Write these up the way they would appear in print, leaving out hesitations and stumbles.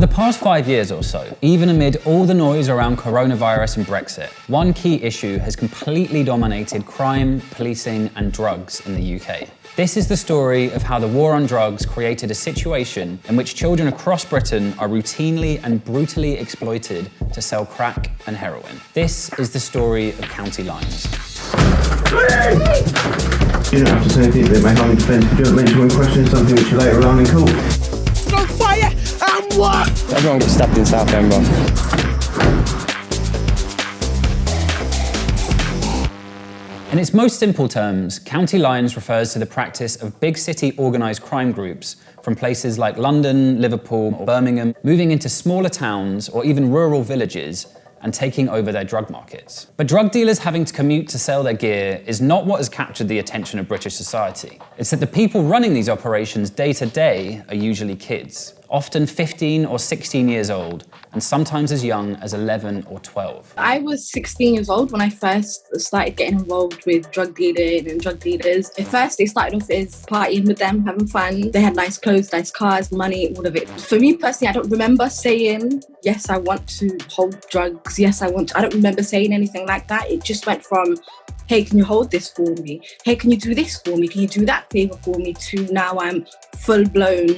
the past 5 years or so, even amid all the noise around coronavirus and Brexit, one key issue has completely dominated crime, policing, and drugs in the UK. This is the story of how the war on drugs created a situation in which children across Britain are routinely and brutally exploited to sell crack and heroin. This is the story of County Lines. You don't have to say anything that may harm your defence. You don't mention when questioning something which you later on in court. No fire and what? Everyone gets stabbed in Southend, bro. In its most simple terms, County Lines refers to the practice of big city organised crime groups from places like London, Liverpool, or Birmingham, moving into smaller towns or even rural villages and taking over their drug markets. But drug dealers having to commute to sell their gear is not what has captured the attention of British society. It's that the people running these operations day to day are usually kids, often 15 or 16 years old, and sometimes as young as 11 or 12. I was 16 years old when I first started getting involved with drug dealing and drug dealers. At first, they started off as partying with them, having fun. They had nice clothes, nice cars, money, all of it. For me personally, I don't remember saying, yes, I want to hold drugs. Yes, I want to. I don't remember saying anything like that. It just went from, hey, can you hold this for me? Hey, can you do this for me? Can you do that favour for me? To now I'm full-blown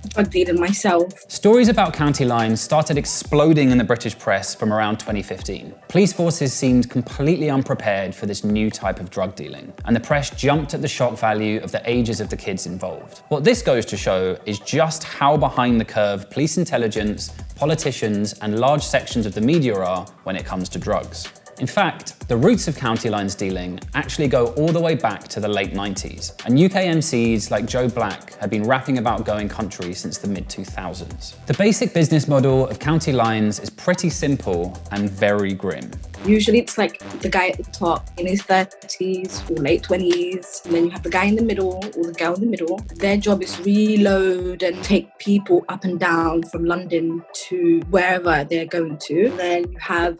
drug dealing myself. Stories about County Lines started exploding in the British press from around 2015. Police forces seemed completely unprepared for this new type of drug dealing, and the press jumped at the shock value of the ages of the kids involved. What this goes to show is just how behind the curve police intelligence, politicians, and large sections of the media are when it comes to drugs. In fact, the roots of County Lines dealing actually go all the way back to the late 90s, and UK MCs like Joe Black had been rapping about going country since the mid-2000s. The basic business model of County Lines is pretty simple and very grim. Usually it's like the guy at the top in his 30s or late 20s, and then you have the guy in the middle or the girl in the middle. Their job is reload and take people up and down from London to wherever they're going to. And then you have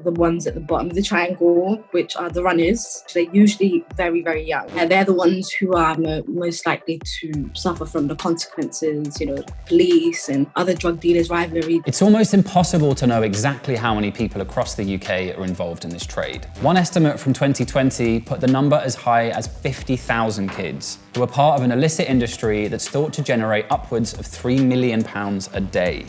the ones at the bottom of the triangle, which are the runners. They're usually very, very young. And they're the ones who are most likely to suffer from the consequences, police and other drug dealers' rivalry. It's almost impossible to know exactly how many people across the UK are involved in this trade. One estimate from 2020 put the number as high as 50,000 kids who are part of an illicit industry that's thought to generate upwards of £3 million a day.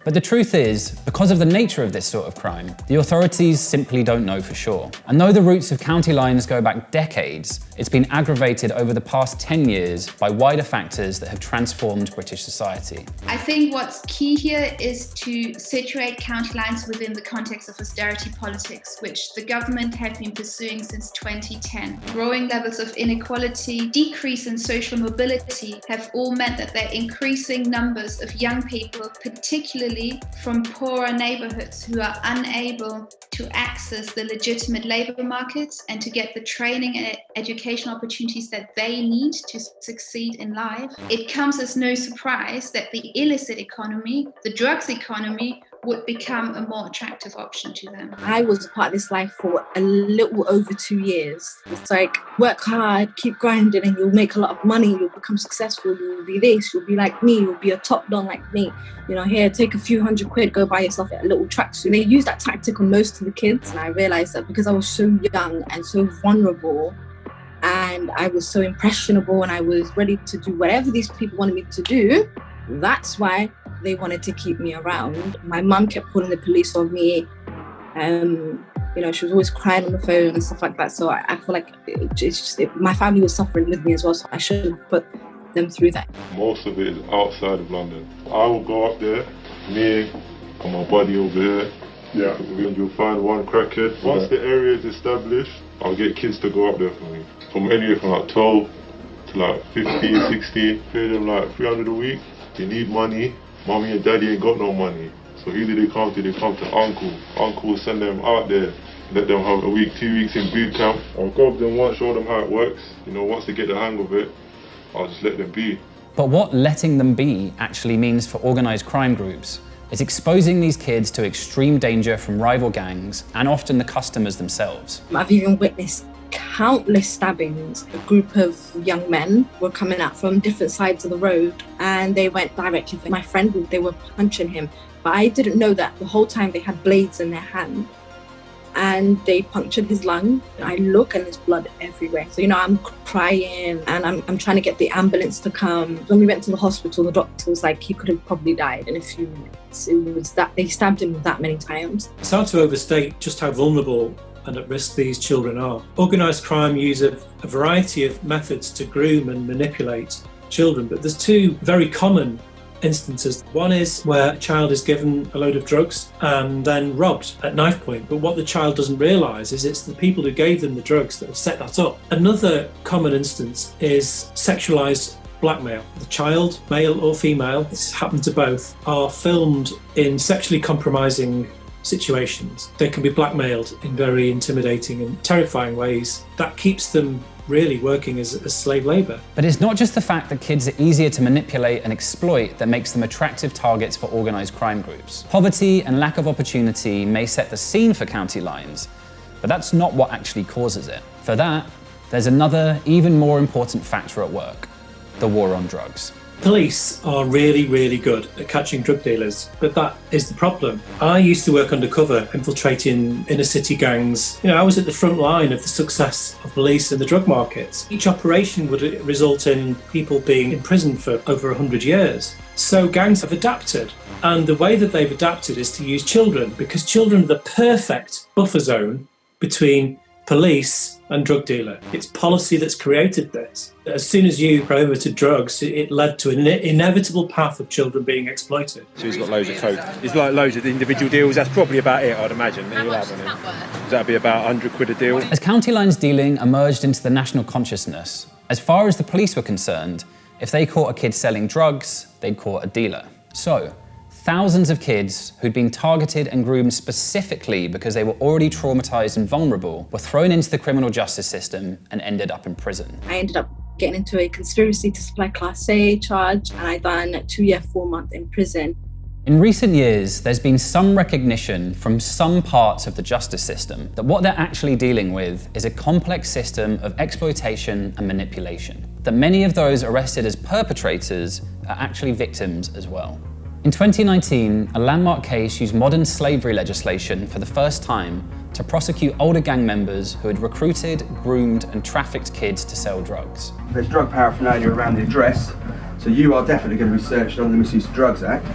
But the truth is, because of the nature of this sort of crime, the authorities simply don't know for sure. And though the roots of County Lines go back decades, it's been aggravated over the past 10 years by wider factors that have transformed British society. I think what's key here is to situate County Lines within the context of austerity politics, which the government have been pursuing since 2010. Growing levels of inequality, decrease in social mobility have all meant that there are increasing numbers of young people, particularly from poorer neighbourhoods, who are unable to access the legitimate labour markets and to get the training and educational opportunities that they need to succeed in life. It comes as no surprise that the illicit economy, the drugs economy, would become a more attractive option to them. I was a part of this life for a little over 2 years. It's like, work hard, keep grinding, and you'll make a lot of money, you'll become successful, you'll be this, you'll be like me, you'll be a top don like me. Here, take a few £100, go buy yourself a little tracksuit. They use that tactic on most of the kids, and I realised that because I was so young and so vulnerable, and I was so impressionable, and I was ready to do whatever these people wanted me to do, that's why they wanted to keep me around. My mum kept calling the police on me. She was always crying on the phone and stuff like that. So I feel like my family was suffering with me as well, so I shouldn't have put them through that. Most of it is outside of London. I will go up there, me and my buddy over here. Yeah. You'll find one crackhead. Once the area is established, I'll get kids to go up there for me. From anywhere from like 12 to like 15, 16, pay them like 300 a week. They need money. Mommy and daddy ain't got no money. So who do they come to uncle. Uncle will send them out there, let them have a week, 2 weeks in boot camp. I'll go up them once, show them how it works. Once they get the hang of it, I'll just let them be. But what letting them be actually means for organised crime groups is exposing these kids to extreme danger from rival gangs and often the customers themselves. I've even witnessed countless stabbings. A group of young men were coming out from different sides of the road and they went directly for my friend. They were punching him, but I didn't know that the whole time they had blades in their hand and they punctured his lung. I look and there's blood everywhere. So, I'm crying and I'm trying to get the ambulance to come. When we went to the hospital, the doctor was like, he could have probably died in a few minutes. It was that they stabbed him that many times. It's hard to overstate just how vulnerable and at risk these children are. Organised crime use a variety of methods to groom and manipulate children, but there's two very common instances. One is where a child is given a load of drugs and then robbed at knife point, but what the child doesn't realise is it's the people who gave them the drugs that have set that up. Another common instance is sexualised blackmail. The child, male or female, this happened to both, are filmed in sexually compromising situations. They can be blackmailed in very intimidating and terrifying ways. That keeps them really working as slave labour. But it's not just the fact that kids are easier to manipulate and exploit that makes them attractive targets for organised crime groups. Poverty and lack of opportunity may set the scene for County Lines, but that's not what actually causes it. For that, there's another, even more important factor at work: the war on drugs. Police are really, really good at catching drug dealers, but that is the problem. I used to work undercover, infiltrating inner city gangs. I was at the front line of the success of police in the drug markets. Each operation would result in people being imprisoned for over 100 years. So gangs have adapted, and the way that they've adapted is to use children, because children are the perfect buffer zone between police and drug dealer. It's policy that's created this. As soon as you prohibited drugs, it led to an inevitable path of children being exploited. So he's got loads of coke. He's like loads of individual deals. That's probably about it, I'd imagine. How much does that worth? That'd be about 100 quid a deal. As County Lines dealing emerged into the national consciousness, as far as the police were concerned, if they caught a kid selling drugs, they'd caught a dealer. So, thousands of kids who'd been targeted and groomed specifically because they were already traumatised and vulnerable were thrown into the criminal justice system and ended up in prison. I ended up getting into a conspiracy to supply Class A charge, and I done 2 year, 4 month in prison. In recent years, there's been some recognition from some parts of the justice system that what they're actually dealing with is a complex system of exploitation and manipulation, that many of those arrested as perpetrators are actually victims as well. In 2019, a landmark case used modern slavery legislation for the first time to prosecute older gang members who had recruited, groomed, and trafficked kids to sell drugs. There's drug paraphernalia around the address, so you are definitely going to be searched under the Misuse of Drugs Act.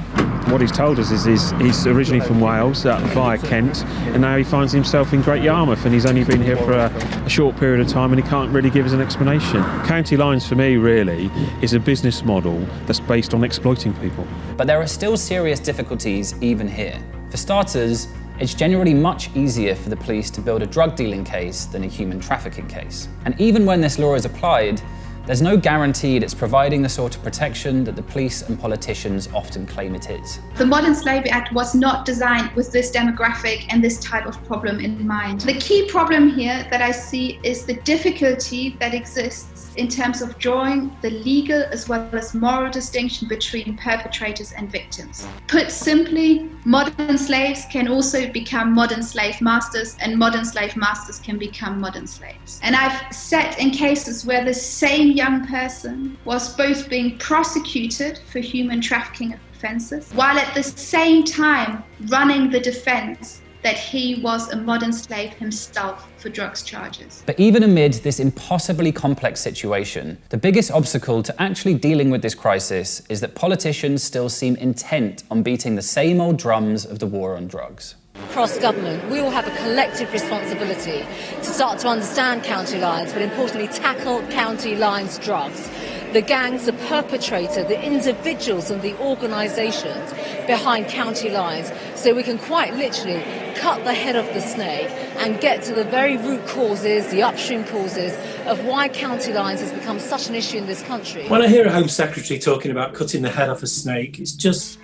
What he's told us is he's originally from Wales, via Kent, and now he finds himself in Great Yarmouth, and he's only been here for a short period of time, and he can't really give us an explanation. County Lines, for me, really, is a business model that's based on exploiting people. But there are still serious difficulties even here. For starters, it's generally much easier for the police to build a drug dealing case than a human trafficking case. And even when this law is applied, there's no guarantee it's providing the sort of protection that the police and politicians often claim it is. The Modern Slavery Act was not designed with this demographic and this type of problem in mind. The key problem here that I see is the difficulty that exists in terms of drawing the legal as well as moral distinction between perpetrators and victims. Put simply, modern slaves can also become modern slave masters, and modern slave masters can become modern slaves. And I've sat in cases where the same young person was both being prosecuted for human trafficking offences, while at the same time running the defence that he was a modern slave himself for drugs charges. But even amid this impossibly complex situation, the biggest obstacle to actually dealing with this crisis is that politicians still seem intent on beating the same old drums of the war on drugs. Across government, we all have a collective responsibility to start to understand County Lines, but importantly tackle County Lines drugs. The gangs, the perpetrator, the individuals and the organisations behind County Lines, so we can quite literally cut the head off the snake and get to the very root causes, the upstream causes of why County Lines has become such an issue in this country. When I hear a Home Secretary talking about cutting the head off a snake, it's just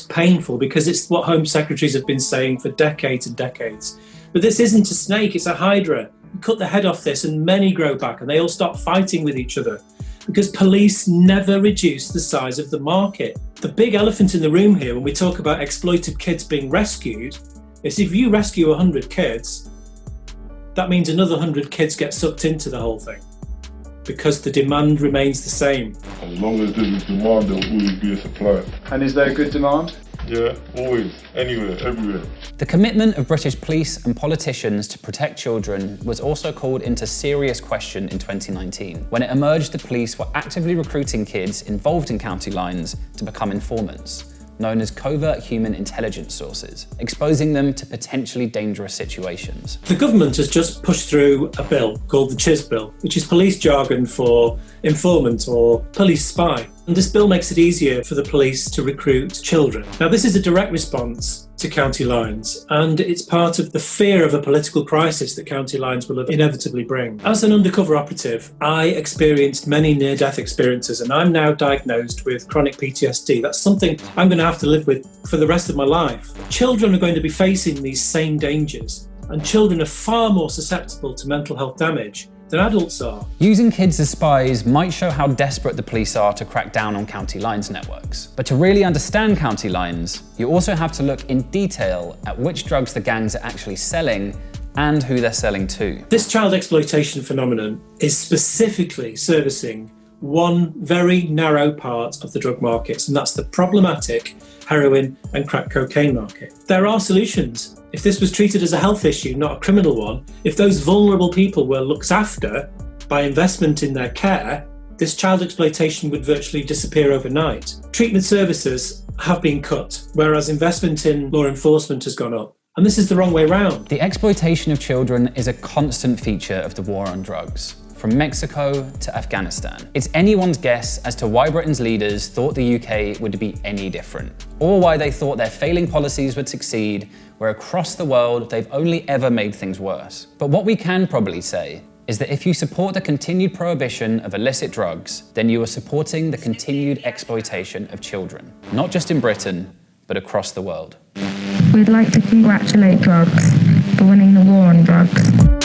painful, because it's what Home Secretaries have been saying for decades and decades. But this isn't a snake, it's a hydra. You cut the head off this and many grow back and they all start fighting with each other, because police never reduce the size of the market. The big elephant in the room here when we talk about exploited kids being rescued is if you rescue 100 kids, that means another 100 kids get sucked into the whole thing because the demand remains the same. As long as there's a demand, there will always be a supply. And is there a good demand? Yeah, always, anywhere, everywhere. The commitment of British police and politicians to protect children was also called into serious question in 2019, when it emerged the police were actively recruiting kids involved in county lines to become informants, known as covert human intelligence sources, exposing them to potentially dangerous situations. The government has just pushed through a bill called the CHIS Bill, which is police jargon for informant or police spy. And this bill makes it easier for the police to recruit children. Now, this is a direct response to county lines, and it's part of the fear of a political crisis that county lines will inevitably bring. As an undercover operative, I experienced many near-death experiences, and I'm now diagnosed with chronic PTSD. That's something I'm going to have to live with for the rest of my life. Children are going to be facing these same dangers, and children are far more susceptible to mental health damage than adults are. Using kids as spies might show how desperate the police are to crack down on county lines networks. But to really understand county lines, you also have to look in detail at which drugs the gangs are actually selling and who they're selling to. This child exploitation phenomenon is specifically servicing one very narrow part of the drug markets, and that's the problematic heroin and crack cocaine market. There are solutions. If this was treated as a health issue, not a criminal one, if those vulnerable people were looked after by investment in their care, this child exploitation would virtually disappear overnight. Treatment services have been cut, whereas investment in law enforcement has gone up. And this is the wrong way round. The exploitation of children is a constant feature of the war on drugs, from Mexico to Afghanistan. It's anyone's guess as to why Britain's leaders thought the UK would be any different, or why they thought their failing policies would succeed, where across the world they've only ever made things worse. But what we can probably say is that if you support the continued prohibition of illicit drugs, then you are supporting the continued exploitation of children, not just in Britain, but across the world. We'd like to congratulate drugs for winning the war on drugs.